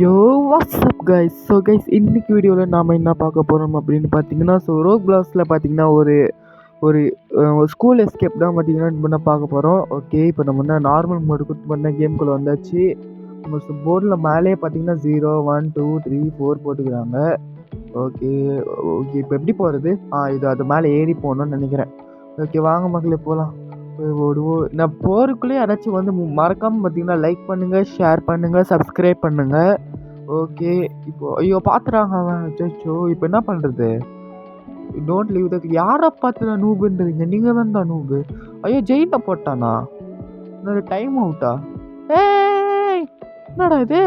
யோ WhatsApp guys. So guys, இன்னைக்கு வீடியோவில் நாம் என்ன பார்க்க போகிறோம் அப்படின்னு பார்த்தீங்கன்னா, ரோக் பிளாக்ஸில் பார்த்தீங்கன்னா ஒரு ஒரு ஸ்கூல் எஸ்கேப் தான் பார்த்தீங்கன்னா பண்ண பார்க்க போகிறோம். ஓகே, இப்போ நம்ம என்ன நார்மல் மோடு கொடுத்து பண்ண கேம்குள்ளே வந்தாச்சு. நம்ம போர்டில் மேலே பார்த்தீங்கன்னா 0 1 2 3 4 போட்டுக்கிறாங்க. ஓகே ஓகே, இப்போ எப்படி போகிறது? இது அது மேலே ஏறி போகணும்னு நினைக்கிறேன். ஓகே, வாங்க மக்களே போகலாம். ஓடுவோம். நான் போகிறதுக்குள்ளே யாராச்சும் வந்து மறக்காமல் பார்த்தீங்கன்னா லைக் பண்ணுங்கள், ஷேர் பண்ணுங்கள், சப்ஸ்கிரைப் பண்ணுங்கள். ஓகே, இப்போ ஐயோ பார்த்துறாங்க அவன். அச்சோ, இப்போ என்ன பண்ணுறது? டோன்ட் லீவ் த யாரை பார்த்து நூபுன்றீங்க? நீங்கள் தான் நூபு. ஐயோ, ஜெயிட்ட போட்டானா? என்னோட டைம் அவுட்டா? ஏய், என்னடா இது?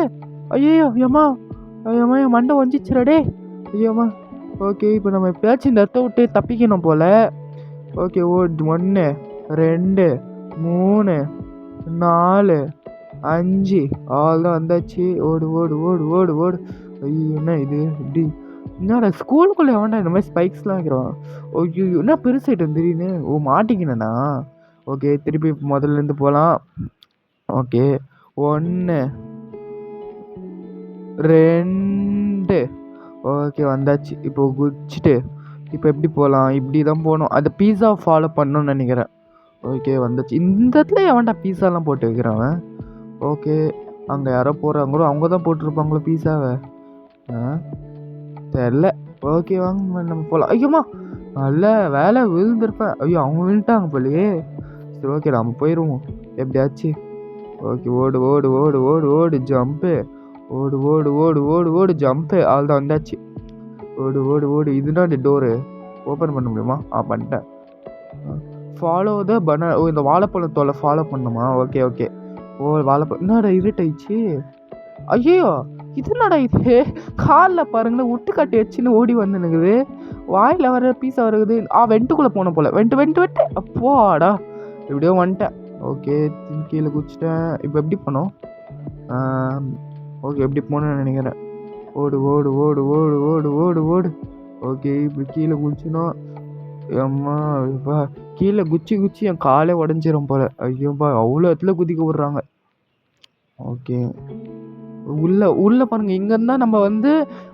ஐயோ ஐயம்மா, ஐயம்மா என் மண்டை வந்துச்சுடே. ஐயோம்மா. ஓகே, இப்போ நம்ம எப்பயாச்சும் இந்த இடத்த விட்டு தப்பிக்கணும் போல். ஓகே, 1 2 3 4 5 அவ்வளோதான் வந்தாச்சு. ஓடு ஓடு ஓடு ஓடு ஓடு. ஐயோ, என்ன இது இப்படி? என்னடா ஸ்கூலுக்குள்ளே எவன்டா இந்த மாதிரி ஸ்பைக்ஸ்லாம் வைக்கிறான்? ஐயோ, என்ன பெருசாயிட்டேன் திடீர்னு. மாட்டிக்கினேண்ணா. ஓகே, திருப்பி முதல்லேருந்து போகலாம். ஓகே, 1 2 ஓகே வந்தாச்சு. இப்போ குதிச்சுட்டு இப்போ எப்படி போகலாம்? இப்படி தான் போகணும். அந்த பீஸா ஃபாலோ பண்ணணும்னு நினைக்கிறேன். ஓகே வந்தாச்சு. இந்த இடத்துல எவன்டா பீஸாலாம் போட்டு வைக்கிறவன்? ஓகே, அங்கே யாரோ போகிறாங்களோ அவங்க தான் போட்டிருப்பாங்களோ பீஸாவை. தெரில. ஓகே, வாங்க நம்ம போகலாம். ஐயோம்மா, நல்ல வேலை விழுந்திருப்பேன். ஐயோ, அவங்க விழுந்துட்டாங்க போலையே. சரி, ஓகே நம்ம போயிடுவோம் எப்படியாச்சு. ஓகே, ஓடு ஓடு ஓடு ஓடு ஓடு ஜம்ப்பு. ஓடு ஓடு ஓடு ஓடு ஓடு ஜம்ப்பு. அவ்வளோதான் வந்தாச்சு. ஓடு ஓடு ஓடு. இதுதான் இந்த டோரு ஓப்பன் பண்ண முடியுமா? பண்ணிட்டேன். Follow the banana. இந்த வாழைப்பழத்தோலை ஃபாலோ பண்ணுமா? Okay okay. வாழைப்பழம் என்னடா இருட் ஆயிடுச்சு. ஐயோ, இது என்னடா இது? காலில் பாருங்களேன், விட்டு கட்டி வச்சுன்னு ஓடி வந்துனுக்குது. வாயில் வர பீஸா வருது. வெண்ட்டுக்குள்ளே போன போல். வெட்டு அப்போடா. எப்படியோ வந்துட்டேன். ஓகே, கீழே குச்சிட்டேன். இப்போ எப்படி போனோம்? ஓகே, எப்படி போகணும்னு நினைக்கிறேன். ஓடு ஓடு ஓடு ஓடு ஓடு ஓடு ஓடு. ஓகே, இப்படி கீழே குச்சினோம். அம்மா இப்போ கீழே குச்சி என் காலே உடஞ்சிரும் போல். ஐயோப்பா, அவ்வளோ இடத்துல குதிக்க விட்றாங்க. ஓகே, உள்ளே பாருங்க. இங்கேருந்தா நம்ம வந்து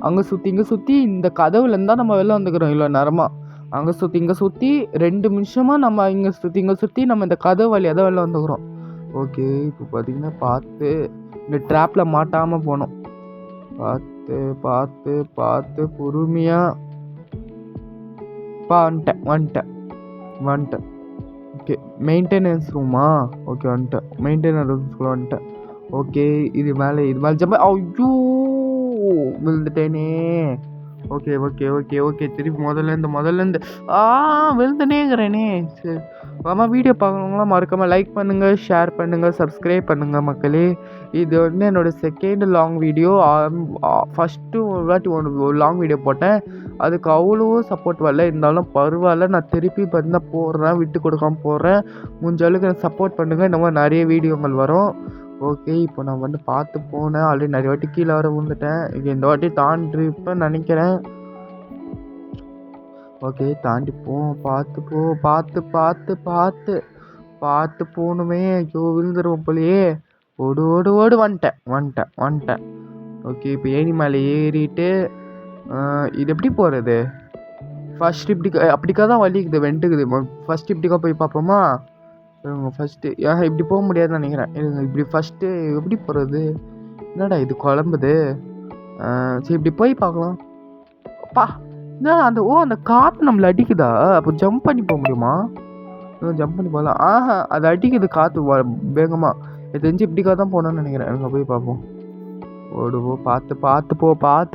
அங்கே சுற்றி இந்த கதவுலேருந்தா நம்ம வெளில வந்துக்கிறோம். இல்லை நேரமாக அங்கே இங்கே சுற்றி 2 நிமிஷமாக நம்ம இங்கே சுற்றி நம்ம இந்த கதவு வழியாக தான் வெளில வந்துக்கிறோம். ஓகே, இப்போ பார்த்தீங்கன்னா பார்த்து இந்த ட்ராப்பில் மாட்டாமல் போனோம். பார்த்து பார்த்து பார்த்து பொறுமையாக வந்துட்டேன். ஓகே, மெயின்டெனன்ஸ் ரூமா? ஓகே வந்துட்டேன். மெயின்டெனன்ஸ் ரூம்ஸ்குள்ளே வந்துட்டேன். ஓகே, இது மேலே ஜம்ப. ஐயோ, விழுந்துட்டேனே. Okay okay okay okay. திருப்பி முதல்லேருந்து விழுந்துனேங்கிறேனே. சரி, ஆமாம். வீடியோ பார்க்கணுங்களாம் மறக்காமல் லைக் பண்ணுங்கள், ஷேர் பண்ணுங்கள், சப்ஸ்கிரைப் பண்ணுங்கள் மக்களே. இது வந்து என்னோடய செகண்ட் லாங் வீடியோ. ஃபஸ்ட்டு ஒரு வாட்டி ஒரு லாங் வீடியோ போட்டேன். அதுக்கு அவ்வளோ சப்போர்ட் வரல. இருந்தாலும் பரவாயில்ல, நான் திருப்பி பார்த்தா போடுறேன், விட்டு கொடுக்காமல் போடுறேன். முடிஞ்ச அளவுக்கு எனக்கு சப்போர்ட் பண்ணுங்கள். இந்த மாதிரி நிறைய வீடியோங்கள் வரும். ஓகே, இப்போ நான் வந்து பார்த்து போனேன். ஆல்ரெடி நிறைய வாட்டி கீழே வர விழுந்துட்டேன். இந்த வாட்டி தாண்டிருப்பேன்னு நினைக்கிறேன். ஓகே, தாண்டி பார்த்து பார்த்து போகணுமே. ஐயோ, விழுந்துருவோம் போலையே. ஓடு ஓடு ஓடு. வந்துட்டேன். ஓகே, இப்போ ஏணி மேலே ஏறிட்டு இது எப்படி போகிறது? ஃபஸ்ட்டு அப்படிக்கா தான் வலிக்குது, வெண்டுக்குது. ஃபஸ்ட்டு இப்படிக்கா போய் பார்ப்போமா? ஃபஸ்ட்டு இப்படி போக முடியாதுன்னு நினைக்கிறேன். இப்படி ஃபஸ்ட்டு எப்படி போகிறது? என்னடா இது குழம்புது? சரி, இப்படி போய் பார்க்கலாம். அப்பா, என்னடா அந்த காற்று நம்மளை அடிக்குதா? அப்போ ஜம்ப் பண்ணி போக முடியுமா? ஜம்ப் பண்ணி போகலாம். அது அடிக்குது காற்று வேகமாக. இது தெரிஞ்சு இப்படிக்கா தான் போகணுன்னு நினைக்கிறேன். அங்கே போய் பார்ப்போம். ஓடுவோம். பார்த்து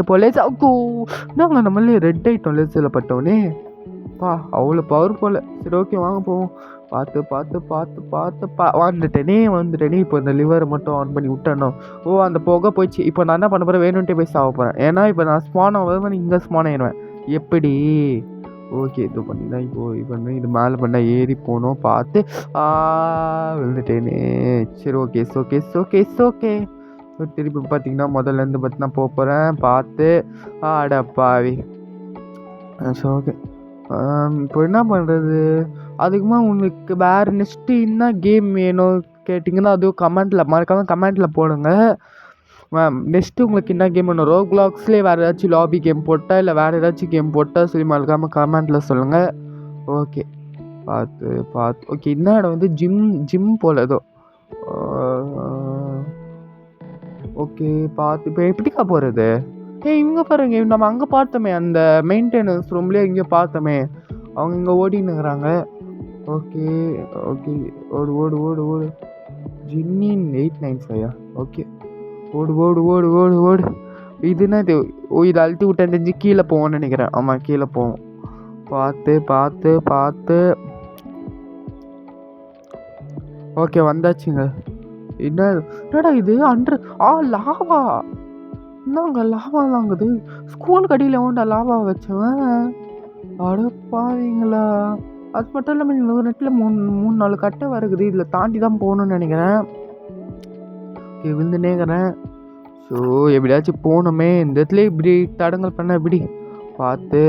போ. லேசா என்னங்களா நம்மளே ரெட் ஐட்டம் லேசில் பட்டவனே. அவ்வளோ பவர் போல். சரி, ஓகே வாங்க போவோம். பார்த்து வந்துட்டேனே. இப்போ இந்த லிவரை மட்டும் ஆன் பண்ணி விட்டேனோ. அந்த புகை போயிடுச்சு. இப்போ நான் என்ன பண்ண போகிறேன்? வேணும்ட்டே போய் சாக போகிறேன். ஏன்னா இப்போ நான் ஸ்பான் ஆகுது, இங்கே ஸ்பான் ஆயிடுவேன். எப்படி? ஓகே, இது பண்ணி தான் இப்போ இது மேலே பண்ணால் ஏறி போகணும். பார்த்து விழுந்துட்டேனே. சரி, ஓகே. திருப்பி பார்த்தீங்கன்னா முதல்லேருந்து பார்த்தீங்கன்னா போகிறேன். பார்த்து அடப்பாவி. சரி, ஓகே. இப்போ என்ன பண்ணுறது? அதுக்குமா உங்களுக்கு வேறு நெக்ஸ்ட்டு என்ன கேம் வேணும் கேட்டிங்கன்னா அதுவும் மறக்காமல் கமெண்ட்டில் போடுங்க. நெக்ஸ்ட்டு உங்களுக்கு என்ன கேம் வேணும்? ரோப்ளாக்ஸ்லேயே வேறு ஏதாச்சும் லாபி கேம் போட்டால் இல்லை வேறு ஏதாச்சும் கேம் போட்டால் சொல்லி மறக்காமல் கமெண்ட்டில் சொல்லுங்கள். ஓகே பார்த்து ஓகே இந்த இடம் வந்து ஜிம் போல் ஏதோ. ஓகே பார்த்து இப்போ எப்படிக்கா போகிறது? இங்கே பாருங்க, நம்ம அங்கே பார்த்தோமே அந்த மெயின்டெனன்ஸ் ரூம்லேயே இங்கே பார்த்தோமே, அவங்க இங்கே ஓடினுங்கிறாங்க. ஓகே ஓகே ஓடு ஓடு ஓடு ஓடு ஜின்னின் 895. ஓகே ஓடு ஓடு ஓடு ஓடு ஓடு. இதுனா இது இது அழுத்தி விட்டேன் தெரிஞ்சு கீழே போவோம்னு நினைக்கிறேன். ஆமாம் கீழே போவோம். பார்த்து பார்த்து பார்த்து. ஓகே வந்தாச்சுங்க. என்னடா இது லாவா. என்னங்க லாவா தாங்குது? ஸ்கூல் கடியில் ஓண்டா லாவா வச்சவன். அடுப்பாவீங்களா? அது மட்டும் இல்லாமல் இன்னொரு நெட்டில் 3-4 கட்டை வருகுது. இதில் தாண்டி தான் போகணுன்னு நினைக்கிறேன். ஓகே விழுந்துனேக்கிறேன். ஸோ எப்படியாச்சும் போகணுமே. இந்த இடத்துல இப்படி தடங்கல் பண்ண இப்படி பார்த்து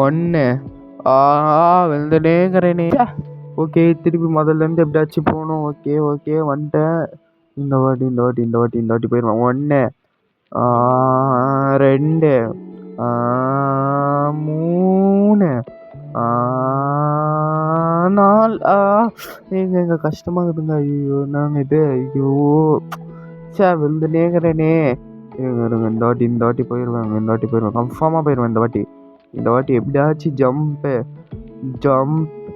1 விழுந்துனேங்கிறேனே. ஓகே திருப்பி முதல்லேருந்து எப்படியாச்சும் போகணும். ஓகே ஓகே வந்துட்டேன். இந்த வாட்டி போயிடுவேன். 1 2 3 4 எங்க கஷ்டமாக இருக்குதுங்க. ஐயோ நாங்கள் இது ஐயோ விழுந்துனேங்கிறேனே. இந்த வாட்டி போயிடுவாங்க. கன்ஃபார்மாக போயிடுவேன் இந்த வாட்டி எப்படியாச்சும் ஜம்ப்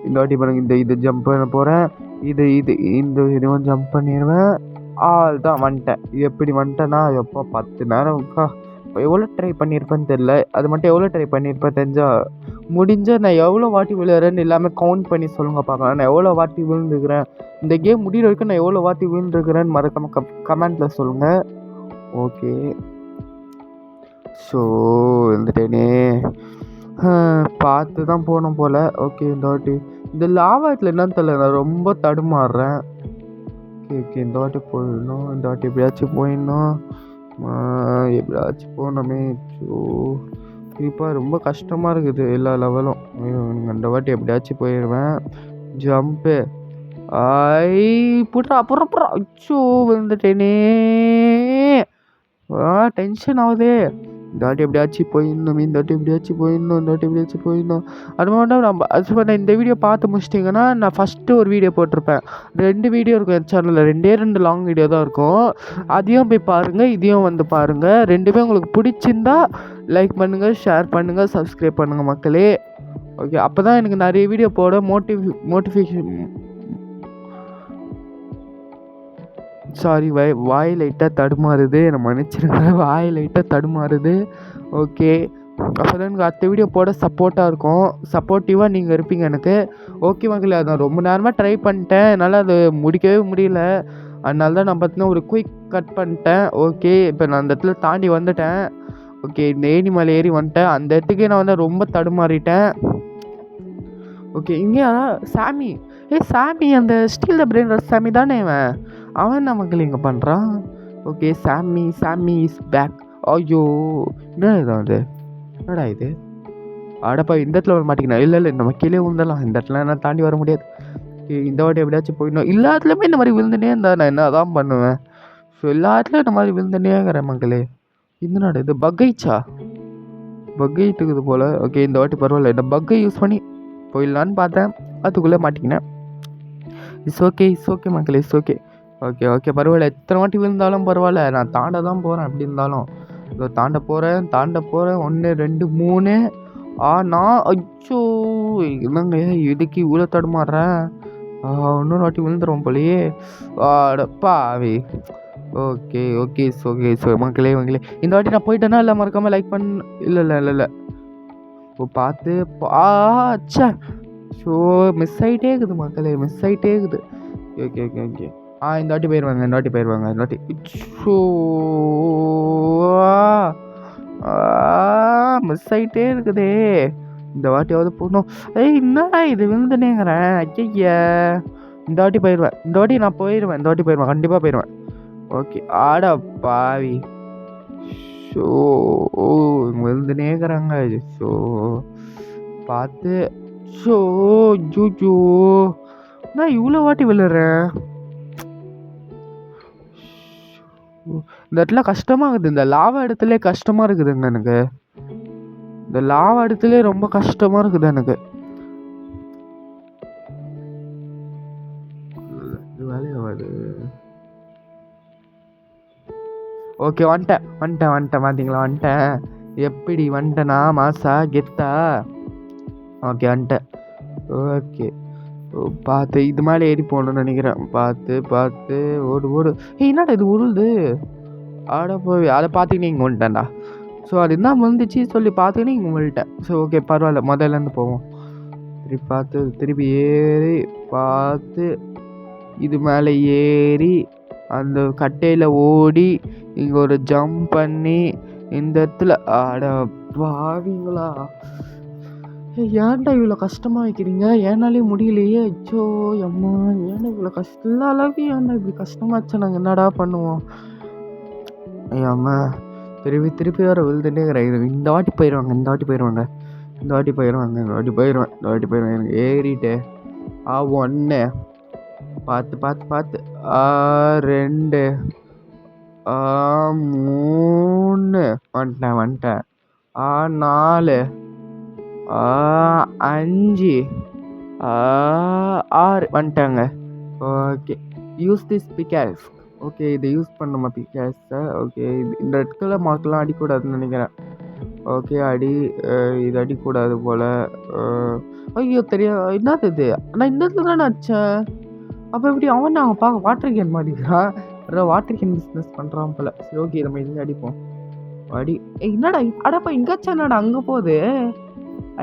இந்த வாட்டி பாருங்க. இது ஜம்ப் பண்ண போகிறேன். இதுவும் ஜம்ப் பண்ணிடுவேன். தான் வந்துட்டேன். எப்படி வந்துட்டேன்னா எப்போ 10 நேரம் எவ்வளோ ட்ரை பண்ணியிருப்பேன்னு தெரில. அது மட்டும் எவ்வளோ ட்ரை பண்ணியிருப்பேன் தெரிஞ்சால் முடிஞ்சால் நான் எவ்வளோ வாட்டி விழுறேன்னு எல்லாமே கவுண்ட் பண்ணி சொல்லுங்க பார்க்கலாம். நான் எவ்வளோ வாட்டி விழுந்துக்கிறேன், இந்த கேம் முடிகிற வரைக்கும் நான் எவ்வளோ வாட்டி விழுந்துருக்கிறேன்னு மறக்காமல் கமெண்ட்டில் சொல்லுங்கள். ஓகே ஸோ வந்துட்டேனே. பார்த்து தான் போகணும் போல். ஓகே இந்த வாட்டி இந்த லாவாட்டில் என்னன்னு தெரியல, நான் ரொம்ப தடுமாறுறேன். ஓகே இந்த வாட்டி போயிடணும். இந்த வாட்டி எப்படியாச்சும் போயிடணும். எப்படியாச்சும் போகணுமே. ஸோ இப்போ ரொம்ப கஷ்டமாக இருக்குது எல்லா லெவலும். இந்த வாட்டி எப்படியாச்சும் போயிடுவேன். ஜம்ப்பு புறா அச்சோ விழுந்துட்டேனே. டென்ஷன் ஆகுதே. இந்த வாட்டி எப்படியாச்சும் போயிடணும். அது மட்டும் நம்ம இந்த வீடியோ பார்த்து முடிச்சிட்டிங்கன்னா நான் ஃபஸ்ட்டு ஒரு வீடியோ போட்டிருப்பேன். 2 வீடியோ இருக்கும் என் சேனலில். 2 லாங் வீடியோ தான் இருக்கும். அதையும் போய் பாருங்கள், இதையும் வந்து பாருங்கள். 2மே உங்களுக்கு பிடிச்சிருந்தா லைக் பண்ணுங்கள், ஷேர் பண்ணுங்கள், சப்ஸ்கிரைப் பண்ணுங்கள் மக்களே. ஓகே அப்போ தான் எனக்கு நிறைய வீடியோ போட மோட்டிவேஷன். சாரி வாய் லைட்டாக தடுமாறுது, என்னை மன்னிச்சிருங்க. வாய் லைட்டாக தடுமாறுது. ஓகே அப்போ தான் எனக்கு அடுத்த வீடியோ போட சப்போர்ட்டாக இருக்கும். சப்போர்ட்டிவாக நீங்கள் இருப்பீங்க எனக்கு. ஓகே மக்களே, அதான் ரொம்ப நேரமாக ட்ரை பண்ணிட்டேன், என்னால் அது முடிக்கவே முடியல. அதனால தான் நான் பார்த்தீங்கன்னா ஒரு குயிக் கட் பண்ணிட்டேன். ஓகே இப்போ நான் அந்த இடத்துல தாண்டி வந்துட்டேன். ஓகே இந்த ஏணி மலை ஏறி வந்துட்டேன். அந்த இடத்துக்கே நான் வந்து ரொம்ப தடுமாறிட்டேன். ஓகே இங்கே சாமி சாமி அந்த ஸ்டீல் த பிரெயின் சாமி தானே அவன் நமக்கு இங்கே பண்ணுறான். ஓகே சாமி இஸ் பேக். ஐயோ என்ன அது? என்னடா இது? அடப்பா இந்த இடத்துல வர மாட்டேங்கிறேன். இல்லை நம்ம கீழே விழுந்தலாம். இந்த இடத்துல நான் தாண்டி வர முடியாது. இந்த வாட்டி எப்படியாச்சும் போயிடணும். எல்லாத்துலேயுமே இந்த மாதிரி விழுந்துனே இருந்தால் நான் என்ன தான் பண்ணுவேன்? ஸோ எல்லாத்துலேயும் இந்த மாதிரி விழுந்துனேங்கிறேன் மக்களே. இந்த நாடு இது பக்கைச்சா இருக்குது போல். ஓகே இந்த வாட்டி பரவாயில்ல, இந்த பக்கை யூஸ் பண்ணி போயிடலான்னு பார்த்தேன். அதுக்குள்ளே மாட்டிக்கினேன். இட்ஸ் ஓகே மக்களே, ஓகே பரவாயில்ல. எத்தனை வாட்டி விழுந்தாலும் பரவாயில்ல, நான் தாண்ட தான் போகிறேன். எப்படி இருந்தாலும் இதோ தாண்ட போகிறேன். 1 2 3 நான் அச்சோ என்னங்க இதுக்கு இவ்வளோ தடுமாறுறேன். இன்னொரு வாட்டி விழுந்துடும் போலையே. பாவி. ஓகே மக்களே இந்த வாட்டி நான் போயிட்டேன்னா இல்லை மறக்காமல் லைக் இல்லை பார்த்து அச்சா ஸோ மிஸ் ஆகிட்டே இருக்குது மக்களே, ஓகே இந்த வாட்டி போயிடுவாங்க. இந்த வாட்டி ஸோ மிஸ் ஆகிட்டே இருக்குதே. இந்த வாட்டியாவது போடணும். என்னடா இது விழுந்துனேங்கிறேன். ஐயா இந்த வாட்டி போயிடுவேன். இந்த வாட்டி போயிடுவேன் கண்டிப்பாக போயிடுவேன். ஓகே ஆடா பாவி. ஸோ விழுந்துனேங்கிறாங்க. ஸோ பார்த்து ஜூ நான் இவ்வளோ வாட்டி விழுறேன். இந்த இடத்துல கஷ்டமாக இருக்குது. இந்த லாவா இடத்துல கஷ்டமாக இருக்குதுங்க எனக்கு. இந்த லாவா இடத்துல ரொம்ப கஷ்டமாக இருக்குது எனக்கு. வேலையாகாது. ஓகே வந்துட்டேன் பார்த்தீங்களா, வந்துட்டேன். எப்படி வந்துட்டேனா மாசா கெத்தா? ஓகே வந்துட்டேன். ஓகே பார்த்து இது மேலே ஏறி போகணும்னு நினைக்கிறேன். பார்த்து ஓடு. என்னடா இது உருளுது? ஆட போய் அதை பார்த்துக்கினே இங்கே வந்துட்டேன்டா. ஸோ அது என்ன வந்துச்சு சொல்லி பார்த்துக்கினே இங்கே வந்துட்டேன். ஸோ ஓகே பரவாயில்ல, முதல்லேருந்து போவோம். திருப்பி ஏறி பார்த்து இது மேலே ஏறி அந்த கட்டையில் ஓடி இங்கே ஒரு ஜம்ப் பண்ணி இந்த இடத்துல ஆட பாவீங்களா? ஏன்டா இவ்வளோ கஷ்டமாக வைக்கிறீங்க? ஏன்னாலே முடியலையே. அச்சோ அம்மா, ஏன்னா இவ்வளோ கஷ்டம் எல்லா அளவுக்கு ஏன்டா இப்படி கஷ்டமாச்சு? நாங்கள் என்னடா பண்ணுவோம்? ஐயாம்மா திருப்பி வேறு விழுதுட்டே இருக்கிறேன். இந்த வாட்டி போயிடுவாங்க. எனக்கு ஏறிட்டு 1 பார்த்து 2 3 வந்துட்டேன் 4 5 6 வந்துட்டாங்க. Okay use this because. Okay இதை யூஸ் பண்ணணுமா பிகாஸை? ஓகே இந்த ரெட் கலர் மார்க்லாம் அடிக்கூடாதுன்னு நினைக்கிறேன். ஓகே இது அடிக்கூடாது போல். ஐயோ தெரியும் என்னது இது? ஆனால் இந்த இடத்துல தானே அடித்தேன். அப்போ எப்படி அவன் நாங்கள் பார்க்க வாட்டர் கேன் மாட்டிக்கிறான். வாட்டர் கேன் பிஸ்னஸ் பண்ணுறான் போல். சரி ஓகே நம்ம இங்கே அடிப்போம். என்னடா அடப்பா இங்காச்சும் என்னடா அங்கே போகுது?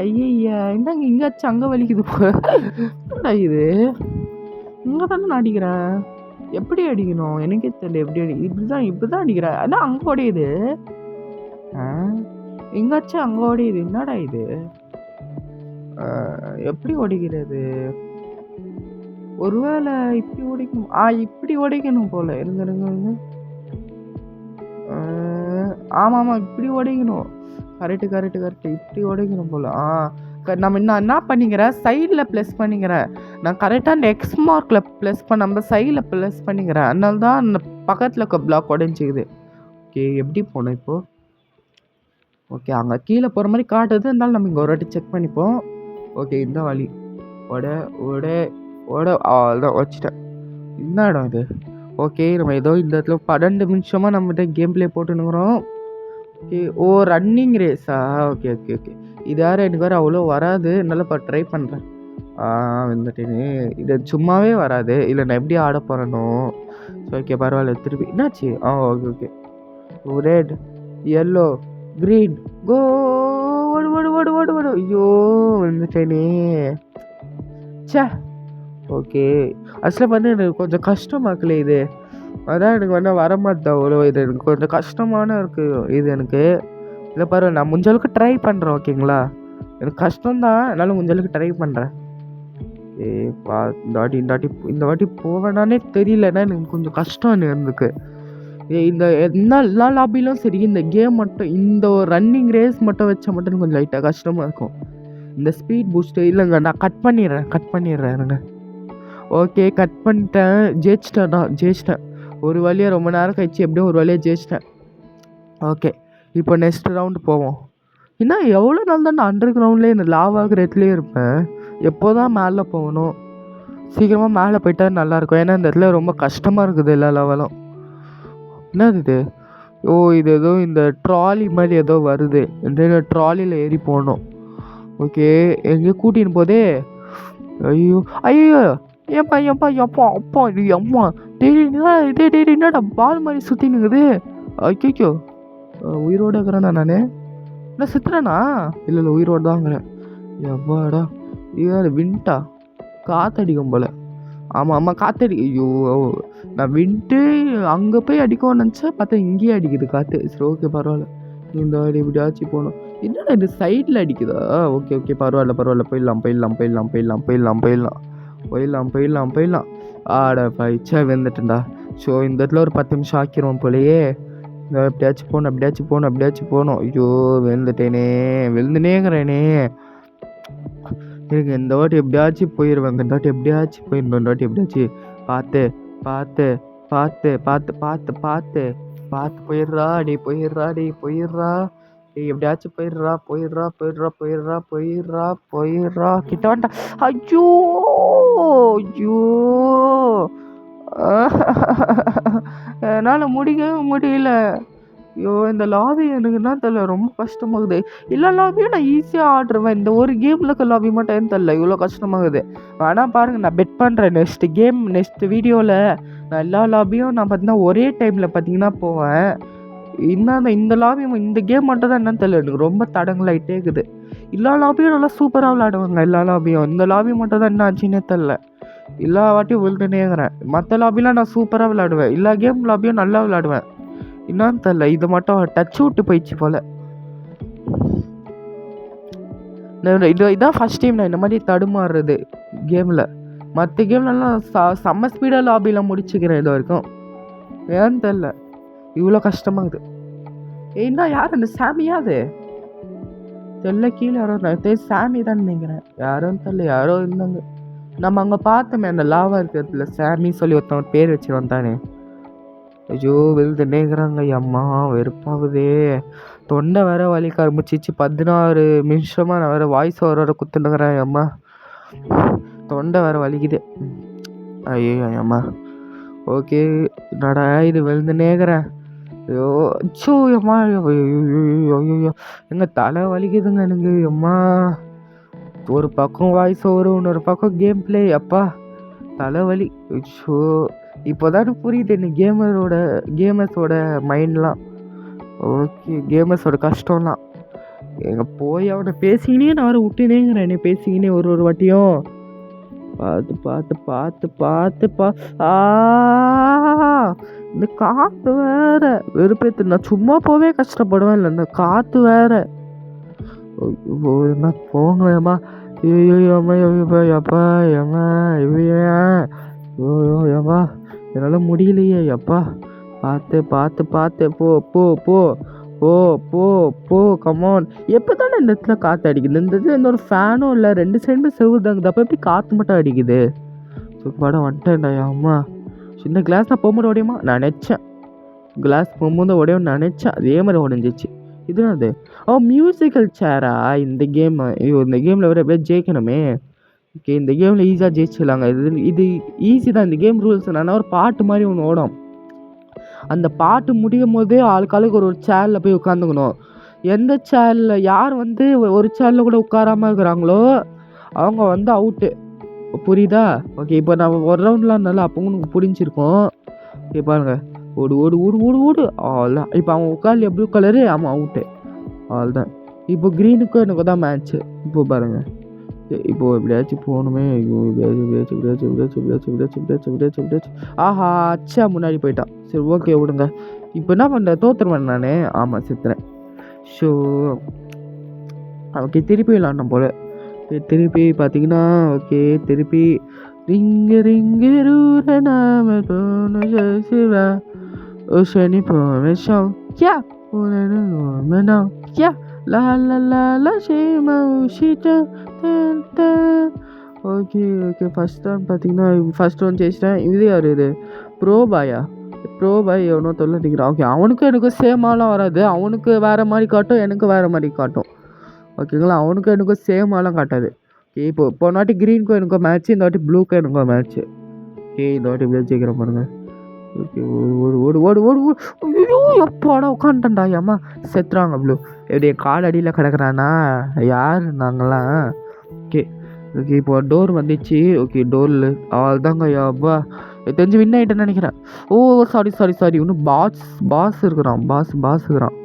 ஐயா என்னங்க இங்காச்சும் அங்கே வலிக்குது போ. என்னடா இது? இங்கே தானே நான் அடிக்கிறேன். எப்படி அடிக்கணும் எனக்கே தெரியல. எப்படி இப்படிதான் அடிக்கிறேன். ஆனால் அங்கே உடையுது. எங்காச்சும் அங்கே உடையுது. என்னடா இது? எப்படி உடைக்கிறது? ஒருவேளை இப்படி உடைக்கணும். இப்படி உடைக்கணும் போல. இருங்க. ஆமாம் இப்படி உடைக்கணும். கரெக்டு இப்படி உடைக்கணும் போல. நம்ம என்ன பண்ணிக்கிறேன், சைடில் ப்ளஸ் பண்ணிக்கிறேன். நான் கரெக்டாக அந்த எக்ஸ் மார்க்கில் ப்ளஸ் நம்ம சைடில் ப்ளஸ் பண்ணிக்கிறேன். அதனால தான் அந்த பக்கத்தில் இருக்க பிளாக் உடஞ்சிக்குது. ஓகே எப்படி போனோம் இப்போது? ஓகே அங்கே கீழே போகிற மாதிரி காட்டுது. இருந்தாலும் நம்ம இங்கே ஒரு வாட்டி செக் பண்ணிப்போம். ஓகே இந்த வழி ஓட அவ்வளோதான் வச்சுட்டேன். என்ன இடம் இது? ஓகே நம்ம ஏதோ இந்த இடத்துல 12 நிமிஷமாக நம்மகிட்ட கேம் பிளே போட்டுனுக்குறோம். ஓகே ரன்னிங் ரேஸா? ஓகே இது வேறு எனக்கு வேறு அவ்வளோ வராது. என்னால் இப்போ ட்ரை பண்ணுறேன். வந்துட்டேன்னு இது சும்மாவே வராது. இல்லை நான் எப்படி ஆட போகிறேனோ. ஓகே பரவாயில்ல. திருப்பி என்னாச்சு? Okay red yellow green go. ஓடு. ஐயோ வந்துட்டேனே. சே ஓகே ஆக்சுவலாக எனக்கு கொஞ்சம் கஷ்டமாக்கல இது. அதான் எனக்கு வரமாட்டேன் அவ்வளோ. இது எனக்கு கொஞ்சம் கஷ்டமான இருக்குது இது எனக்கு. இல்லை பரவாயில்ல, நான் முடிஞ்சளவுக்கு ட்ரை பண்ணுறேன். ஓகேங்களா, எனக்கு கஷ்டம்தான், என்னால் முடிஞ்சளவுக்கு ட்ரை பண்ணுறேன். இந்த வாட்டி போவேனானே தெரியலன்னா எனக்கு கொஞ்சம் கஷ்டம் இருந்துக்கு. இந்த எல்லா லாபிலும் சரி, இந்த கேம் மட்டும் இந்த ஒரு ரன்னிங் ரேஸ் மட்டும் வச்சா மட்டும் கொஞ்சம் லைட்டாக கஷ்டமாக இருக்கும். இந்த ஸ்பீட் பூஸ்ட்டு இல்லைங்க, நான் கட் பண்ணிடுறேன் எனக்கு. ஓகே கட் பண்ணிட்டேன். ஜெயிச்சிட்டேன் ஒரு வழியாக. ரொம்ப நேரம் கழிச்சு எப்படியும் ஒரு வழியாக ஜெயிச்சிட்டேன். ஓகே இப்போ நெக்ஸ்ட் ரவுண்டு போவோம். இன்னும் எவ்வளோ நாள் தான் நான் அண்டர் கிரவுண்ட்லேயே இந்த லாவாக ரேட்லேயே இருப்பேன். எப்போ தான் மேலே போகணும், சீக்கிரமாக மேலே போயிட்டா நல்லாயிருக்கும். ஏன்னா இந்த இடத்துல ரொம்ப கஷ்டமாக இருக்குது எல்லா லெவலும். என்னது இது? இது ஏதோ இந்த ட்ராலி மாதிரி ஏதோ வருது. இந்த ட்ராலியில் ஏறி போகணும். ஓகே எங்கேயோ கூட்டின்னு போதே. ஐயோ ஏப்பா அப்பா இது அம்மா. டேய் என்னடா பால் மாதிரி சுற்றினுக்குது? ஐயோ உயிரோடு இருக்கிறேண்ணா நான்? என்ன சுற்றுறேண்ணா? இல்லை உயிரோடு தாங்கிறேன். எவ்வாடா இது வின்ட்டா? காற்றடிக்கும் போல். ஆமாம் காற்றடி. ஐயோ நான் வின்ட்டு அங்கே போய் அடிக்கும்னு நினச்சேன், பார்த்தா இங்கேயே அடிக்குது காற்று. சரி ஓகே பரவாயில்ல. இந்த வாடி இப்படியாச்சும் போகணும். என்னடா இது சைடில் அடிக்குதா? ஓகே பரவாயில்ல. போயிடலாம். ஆட பயிச்சா வெந்துட்டேன்டா. ஸோ இந்த இடத்துல ஒரு 10 நிமிஷம் ஆக்கிடுவோம் போலையே. எப்படியாச்சும் போகணும். ஐயோ விழுந்துனேங்கிறேனே. எனக்கு இந்த வாட்டி எப்படியாச்சும் போயிடுவேன். இந்த வாட்டி எப்படியாச்சும் பார்த்து பார்த்து போயிடுறா டே போயிடுறா டே போயிடுறா டேய் எப்படியாச்சும் போயிடுறா போயிடுறா போயிடுறா போயிடுறா போயிடுறா போயிடுறா கிட்ட வந்துட்டா. ஐயோ ஐயோ என்னால் முடியவே முடியல. ஐயோ இந்த லாபி எனக்கு என்ன தெரியல ரொம்ப கஷ்டமாகுது. எல்லா லாபியும் நான் ஈஸியாக ஆடுறேன். இந்த ஒரு கேமில் இருக்க லாபி மட்டும் ஏன்னு தெரியல இவ்வளோ கஷ்டமாகுது. ஆனால் பாருங்கள் நான் பெட் பண்ணுறேன் நெக்ஸ்ட் வீடியோவில் நான் எல்லா லாபியும் நான் பார்த்தீங்கன்னா ஒரே டைமில் பார்த்தீங்கன்னா போவேன். இந்த லாபி இந்த கேம் மட்டும் தான் என்னன்னு தெரியல எனக்கு ரொம்ப தடங்கலாயிட்டே இருக்குது. எல்லா லாபியும் நல்லா சூப்பராக விளையாடுவாங்க. எல்லா லாபியும் இந்த லாபி மட்டும் தான் என்ன ஆச்சுன்னே தெரில. எல்லா வாட்டியும் விழுந்துனேங்கிறேன். மற்ற லாபிலாம் நான் சூப்பராக விளையாடுவேன். எல்லா கேம் லாபியும் நல்லா விளையாடுவேன். என்னன்னு தெரில இது மட்டும் டச் விட்டு போயிடுச்சு போல். இதான் ஃபஸ்ட் டைம் நான் இந்த மாதிரி தடுமாறுறது கேமில். மற்ற கேம்லலாம் செம்ம ஸ்பீடாக லாபிலாம் முடிச்சுக்கிறேன் இது வரைக்கும். ஏன்னு தெரில இவ்வளோ கஷ்டமாகுது. ஏன்னா யார் அந்த சாமியா அது தெரியல. கீழே யாரோ சாமி தான் நினைக்கிறேன். யாரும் தெரியல யாரோ இருந்தாங்க. நம்ம அங்கே பார்த்தோமே அந்த லாவா இருக்கிறதுல சாமி சொல்லி ஒருத்தவங்க பேர் வச்சு வந்தானே. ஐயோ விழுது நேக்குறாங்க. அம்மா வெறுப்பாகுதே. தொண்டை வேற வலிக்க ஆரம்பிச்சிச்சு. 16 நிமிஷமாக நான் வேற வாய்ஸ் வர குத்துனுங்கிறேன். அம்மா தொண்டை வேற வலிக்குது. ஐயோ அம்மா. ஓகே நடா இது விழுந்து நேக்குறேன். ஐயோ அச்சோ அம்மா. ஐயோ எங்கள் தலை வலிக்குதுங்க எனக்கு. அம்மா ஒரு பக்கம் வாய்ஸ் வரும் இன்னொரு பக்கம் கேம் பிளே. அப்பா தலைவலி. ஐயோ இப்போதான் புரியுது இந்த கேமர்ஸோட மைண்ட்லாம். ஓகே கேமர்ஸோட கஷ்டம்லாம். எங்கே போய் அவனை பேசிக்கினே நான் வர விட்டுனேங்கிறேன். என்னை பேசிக்கினே ஒரு வாட்டியும் பார்த்து பார்த்து பார்த்து பார்த்து இந்த காற்று வேற வெறுப்பேற்று. நான் சும்மா போவே கஷ்டப்படுவேன். இல்லை இந்த காற்று வேற. என்ன போங்கம்மா. ஐயோம்மா எப்பா ஏம்மா ஐயோப்பா என்னால் முடியலையே. எப்பா பார்த்து பார்த்து பார்த்து போ போ போ போ போ போ கமான். எப்போ தானே இந்த இடத்துல காற்று அடிக்குது? இந்த இடத்துல எந்த ஒரு ஃபேனும் இல்லை. 2 சைடுமே செவுதாங்குது. அப்போ எப்படி காற்று மட்டும் அடிக்குது? படம் வந்துட்டேன்டா. அம்மா சின்ன கிளாஸ் நான் போகும்போது உடையுமா நினச்சேன். கிளாஸ் போகும்போது உடையும் நினச்சேன். அதே மாதிரி உடஞ்சிச்சு. இதுதான் அது. மியூசிக்கல் சேரா இந்த கேம்? ஐயோ இந்த கேமில் வேறு எப்படியா ஜெயிக்கணுமே. ஓகே இந்த கேமில் ஈஸியாக ஜெயிச்சிடலாங்க. இது ஈஸி தான். இந்த கேம் ரூல்ஸ் என்னன்னா ஒரு பாட்டு மாதிரி ஒன்று ஓடும். அந்த பாட்டு முடியும் போதே ஆளுக்காளுக்கு ஒரு சேரில் போய் உட்காந்துக்கணும். எந்த சேரில் யார் ஒரு சேரில் கூட உட்காராமல் இருக்கிறாங்களோ அவங்க அவுட்டு. புரியுதா? ஓகே இப்போ நான் ஒரு ரவுண்ட்லாம் இருந்தாலும் அப்போ உனக்கு புரிஞ்சிருக்கும். ஓகே பாருங்கள். ஓடு ஓடு ஓடு ஓடு ஓடு அவ்வளோதான். இப்போ அவன் உட்கார்ல ப்ளூ கலரு அவன் அவுட்டு. அவ்வளோதான். இப்போ க்ரீனுக்கும் எனக்கு தான் மேட்ச்சு. இப்போ பாருங்கள். இப்போது எப்படியாச்சும் போகணுமே. ஐயோ எப்படியாச்சும் ஆஹா அச்சா முன்னாடி போயிட்டான். சரி ஓகே விடுங்க. இப்போ என்ன பண்ணுறேன்? தோற்றுருவேன் நான். ஆமாம் செத்துறேன். ஸோ ஓகே திருப்பி விளாட்ணும் போல். திருப்பி பார்த்தீங்கன்னா ஓகே திருப்பி ரிங்கு ரிங்கு ரூர நாம போன சிவா ஓஷனி போன ஷம் யா போன யா லா லா லா லா ஷேமா உஷிட்டா தா. ஓகே ஓகே ஃபஸ்ட் ரவுண்ட் பார்த்தீங்கன்னா ஃபஸ்ட் ரவுண்ட் ஜெயிச்சிட்டேன். இது யார் இது? ப்ரோ பாய் எவனோ தொல்லை நிற்கிறான். ஓகே அவனுக்கும் எனக்கும் சேமாலாம் வராது. அவனுக்கு வேறு மாதிரி காட்டும், எனக்கு வேறு மாதிரி காட்டும். ஓகேங்களா? அவனுக்கும் எனக்கும் சேமாலாம் காட்டாது. ஓகே இப்போ போன வாட்டி க்ரீனுக்கும் எனக்கும் மேட்ச்சு, இந்த வாட்டி ப்ளூக்கும் எனக்கும் மேட்ச்சு. ஓகே இந்த வாட்டி இப்படியே ஜெயிக்கிறேன் பாருங்கள். ஓகே ஓடு ஓடு ஓடு ஓடு ஓடு. ஐயோ எப்பாடா உட்காந்துட்டேன்டா. அம்மா செத்துறாங்க ப்ளூ. எப்படி கால் அடியில் கிடக்குறானா யார் நாங்களாம்? ஓகே ஓகே இப்போ டோர் வந்துச்சு. ஓகே டோரில் அவள் தாங்க. அப்பா தெரிஞ்சு வின் ஆகிட்டேன்னு நினைக்கிறேன். ஓ சாரி இன்னும் பாஸ் இருக்கிறான். பாஸ் இருக்கிறான்.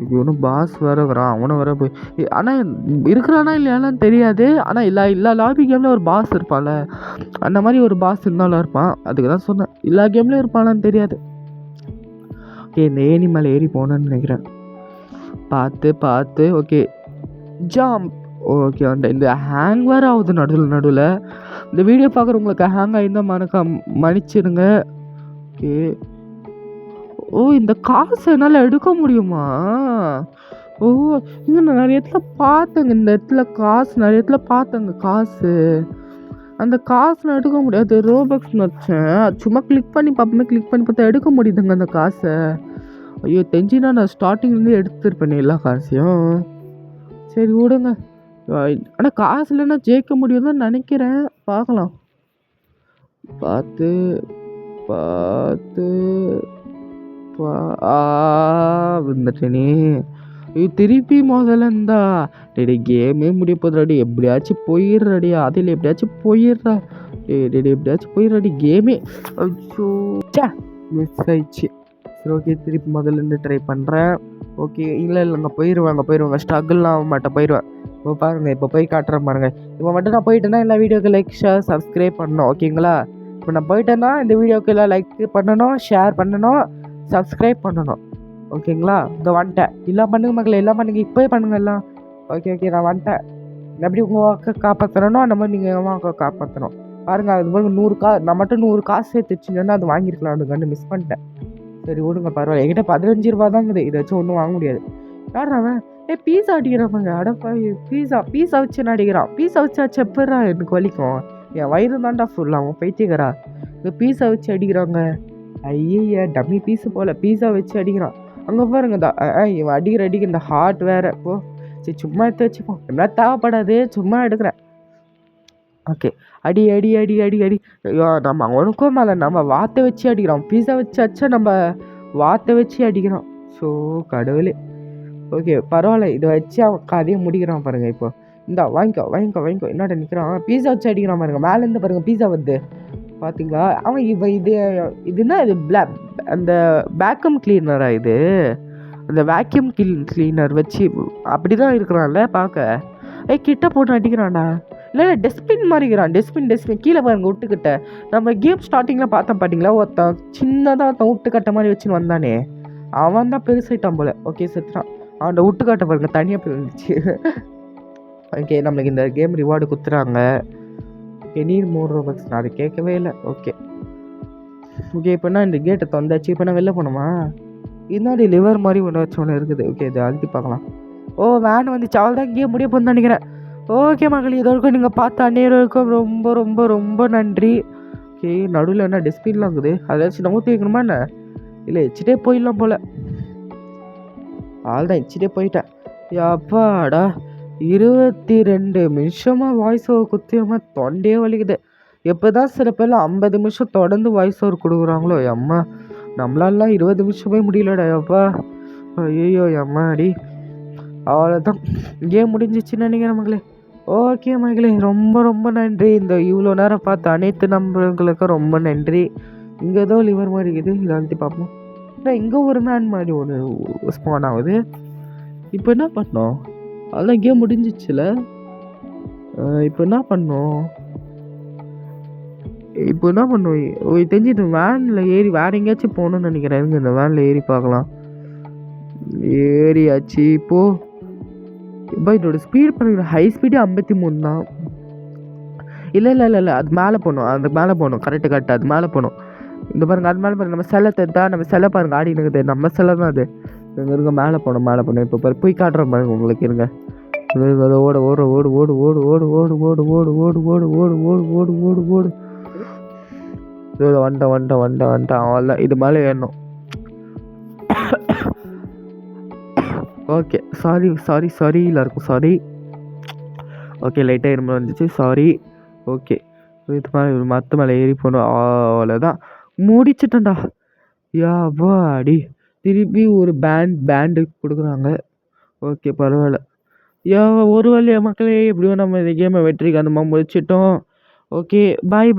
இப்போ ஒன்றும் பாஸ் வேறு இருக்கிறான். அவனும் வேறு போய் ஆனால் இருக்கிறானா இல்லையானு தெரியாது. ஆனால் எல்லா லாபி கேம்லேயும் ஒரு பாஸ் இருப்பான்ல, அந்த மாதிரி ஒரு பாஸ் இருந்தாலும் இருப்பான். அதுக்கு தான் சொன்னேன். எல்லா கேம்லேயும் இருப்பானான்னு தெரியாது. ஓகே இந்த ஏணி மேலே ஏறி போகணுன்னு நினைக்கிறேன். பார்த்து ஓகே ஜம்ப். ஓகே இந்த ஹேங் வேறு ஆகுது நடுவில். இந்த வீடியோ பார்க்குறவங்களுக்கு ஹேங் ஆகிருந்தால் மன்னிச்சிடுங்க. ஓகே இந்த காசு என்னால் எடுக்க முடியுமா? இங்கே நான் நிறைய இடத்துல பார்த்தேங்க. இந்த இடத்துல நிறைய இடத்துல பார்த்தேங்க காசு. அந்த காசு நான் எடுக்க முடியாது. ரோபக்ஸ் வச்சேன். சும்மா கிளிக் பண்ணி பார்த்தா எடுக்க முடியுதுங்க அந்த காசை. ஐயோ தெரிஞ்சுன்னா நான் ஸ்டார்டிங்லேருந்து எடுத்துருப்பேனே எல்லா காசையும். சரி விடுங்க. ஆனால் காசு இல்லைன்னா ஜெயிக்க முடியும் தான் நினைக்கிறேன். பார்க்கலாம். பார்த்து பார்த்து வந்துட்டேனே. ஐயோ திருப்பி முதல்ல இருந்தா டேடி கேமே முடிய போதுடாடி. எப்படியாச்சும் போயிடுறாடி. அதில் எப்படியாச்சும் போயிடுறா. டேடி எப்படியாச்சும் போயிடுறாடி கேமே. ஐயோ மிஸ் ஆயிடுச்சு. சரி ஓகே திருப்பி முதல்ல இருந்து ட்ரை பண்ணுறேன். ஓகே இல்லை அங்கே போயிடுவாங்க. ஸ்ட்ரகிள்லாம் ஆக மாட்டேன், போயிடுவேன். இப்போ பாருங்கள், இப்போ போய் காட்டுறேன் பாருங்கள். இப்போ மட்டும் நான் போயிட்டேன்னா எல்லா வீடியோக்கு லைக் ஷேர் சப்ஸ்கிரைப் பண்ணணும், ஓகேங்களா? இப்போ நான் போயிட்டேன்னா இந்த வீடியோக்கு எல்லாம் லைக் பண்ணணும், ஷேர் பண்ணணும், சப்ஸ்கிரைப் பண்ணணும், ஓகேங்களா? இந்த வந்துட்டேன். எல்லாம் பண்ணுங்க மக்களே, எல்லாம் பண்ணுங்க, இப்போயே பண்ணுங்க எல்லாம். ஓகே நான் வந்துட்டேன். எப்படி உங்கள் வாக்கை காப்பாற்றணும் அந்த மாதிரி நீங்கள் வாக்கை காப்பாற்றணும். பாருங்கள் அது மாதிரி 100 நான் மட்டும் 100 காசு சேர்த்து வச்சுங்கன்னா அது வாங்கியிருக்கலாம். அது கண்டு மிஸ் பண்ணிட்டேன். சரி விடுங்க பரவாயில்ல. என்கிட்ட 15 ரூபா தாங்குது. இதை வச்சு ஒன்றும் வாங்க முடியாது. யார் அவன்? பீஸா அடிக்கிறாங்க. அடப்பா பீஸா வச்சு என்ன அடிக்கிறான்? பீஸா வச்சா செப்பரா எனக்கு வலிக்கும். என் வயிறு தாண்டா ஃபுல். அவன் பைத்தியக்காரா. இந்த பீஸா வச்சு அடிக்கிறாங்க. ஐய டம்மி பீஸு போல் பீஸா வச்சு அடிக்கிறான். அங்கே பாருங்க இவன் அடிக்கிற இந்த ஹார்ட் வேற. போ சரி சும்மா எடுத்து வச்சுப்போம். என்ன தேவைப்படாது, சும்மா எடுக்கிறேன். ஓகே அடி அடி அடி அடி அடி. ஐயோ நம்ம அவனுக்கும் மேலே நம்ம வாத்தை வச்சு அடிக்கிறோம். பீஸா வச்சு அச்சா நம்ம வாத்தை வச்சு அடிக்கிறோம். ஸோ கடவுளே. ஓகே பரவாயில்ல, இதை வச்சு அவன் கதையை முடிக்கிறான் பாருங்க. இப்போ இந்தா வாங்கிக்கோ என்னடா நிற்கிறான். பீஸா வச்சு அடிக்கிறான் பாருங்க. மேலேருந்து பாருங்க பீஸா வருது பார்த்தீங்களா? அவன் இதுன்னா இது அந்த வேக்யூம் கிளீனரா இது? அந்த வேக்யூம் கிளீனர் வச்சு அப்படி தான் இருக்கிறான்ல பார்க்க. கிட்ட போட்டு அடிக்கிறான்டா. இல்லை டஸ்ட்பின் மாதிரிக்கிறான். டஸ்ட்பின் கீழே பாருங்க விட்டுக்கிட்ட. நம்ம கேம் ஸ்டார்டிங்கில் பார்த்தோம் பார்த்தீங்களா? ஒருத்தன் சின்னதாக ஒருத்தன் விட்டுக்கட்ட மாதிரி வச்சுன்னு வந்தானே, அவன் தான் பெருசாயிட்டான் போல. ஓகே செத்துறான். அவன் விட்டுக்காட்ட பாருங்க தனியாக போய் வந்துச்சு. ஓகே நம்மளுக்கு இந்த கேம் ரிவார்டு கொடுத்துறாங்க. ஓகே நீர் 3 ரூபாய்ஸ். நான் அதை கேட்கவே இல்லை. ஓகே இப்போனா இந்த கேட்டை தந்தாச்சு. இப்போ நான் வெளில போனோமா? இந்தாடி லிவர் மாதிரி ஒன்று இருக்குது. ஓகே இதை அழுத்தி பார்க்கலாம். வேன் வந்துச்சு. அவள் தான் கேம் முடிய போகுதுன்னு நினைக்கிறேன். ஓகே மகளே, இதோருக்கும் நீங்கள் பார்த்த அந்நேரம் ரொம்ப ரொம்ப ரொம்ப நன்றி. ஓகே நடுவில் என்ன டஸ்ட்பின்லாம் இருக்குது, அதை வச்சு நம்ம ஊற்றி வைக்கணுமா என்ன? இல்லை வச்சுட்டே போயிடலாம் போல். ஆள் தான் வச்சுட்டே போயிட்டேன். அப்பாடா 22 நிமிஷமாக வாய்ஸ் ஓவர் குத்தியம்மா தொண்டையே வலிக்குது. எப்போ தான் சில பேர்லாம் 50 நிமிஷம் தொடர்ந்து வாய்ஸ் ஓவர் கொடுக்குறாங்களோ அம்மா. நம்மளாலாம் 20 நிமிஷமே முடியலடா அப்பா. ஐயோ அம்மா அடி. அவ்வளோதான் கேம் முடிஞ்சிச்சுன்னு நினைக்கிறேன் மகளே. ஓகே மகளே ரொம்ப ரொம்ப நன்றி. இந்த இவ்வளோ நேரம் பார்த்த அனைத்து நண்பர்களுக்கும் ரொம்ப நன்றி. இங்கே ஏதோ லிவர் மாதிரி இருக்குது, இதை அழுத்தி பார்ப்போம். இல்லை இங்கே ஒரு மேன் மாதிரி ஒன்று ஸ்பான் ஆகுது. இப்போ என்ன பண்ணோம்? அதெல்லாம் கேம் முடிஞ்சிச்சுல. இப்போ என்ன பண்ணோம்? தெரிஞ்சுட்டு வேனில் ஏறி வேறு எங்கேயாச்சும் போகணுன்னு நினைக்கிறேன். இந்த வேனில் ஏறி பார்க்கலாம். ஏறியாச்சு. இப்போது இதோட ஸ்பீடு பண்ணுற ஹை ஸ்பீடு 53 தான். இல்லை அது மேலே போகணும். அந்த மேலே போகணும். கரெக்டு அது மேலே போகணும். இந்த பாருங்க அது மேலே பாருங்க. நம்ம சிலை தெரிதா? நம்ம சிலை பாருங்க ஆடி இருக்குது. நம்ம சிலை தான் அது. இருங்க மேலே போகணும். இப்போ பாரு போய் காட்டுறோம் பாருங்க உங்களுக்கு. இருங்க அதை ஓடு ஓடு ஓடு ஓடு ஓடு ஓடு ஓடு ஓடு ஓடு ஓடு ஓடு ஓடு ஓடு ஓடு ஓடு ஓடு. வந்துட்டேன். அவ்வளோதான். இது மேலே ஏறணும். ஓகே சாரி எல்லாருக்கும் சாரி. ஓகே லைட்டாக இருமல் வந்துச்சு, சாரி. ஓகே இது மேலே மற்ற மேலே ஏறி போகணும். அவ்வளோதான் முடிச்சிட்டேன்டா. அடி திருப்பி ஒரு பேண்டு கொடுக்குறாங்க. ஓகே பரவாயில்ல. ஒரு வழியா மக்களே எப்படியோ நம்ம இந்த கேமை வெற்றிக்கு அந்த மாதிரி முடிச்சிட்டோம். Okay bye.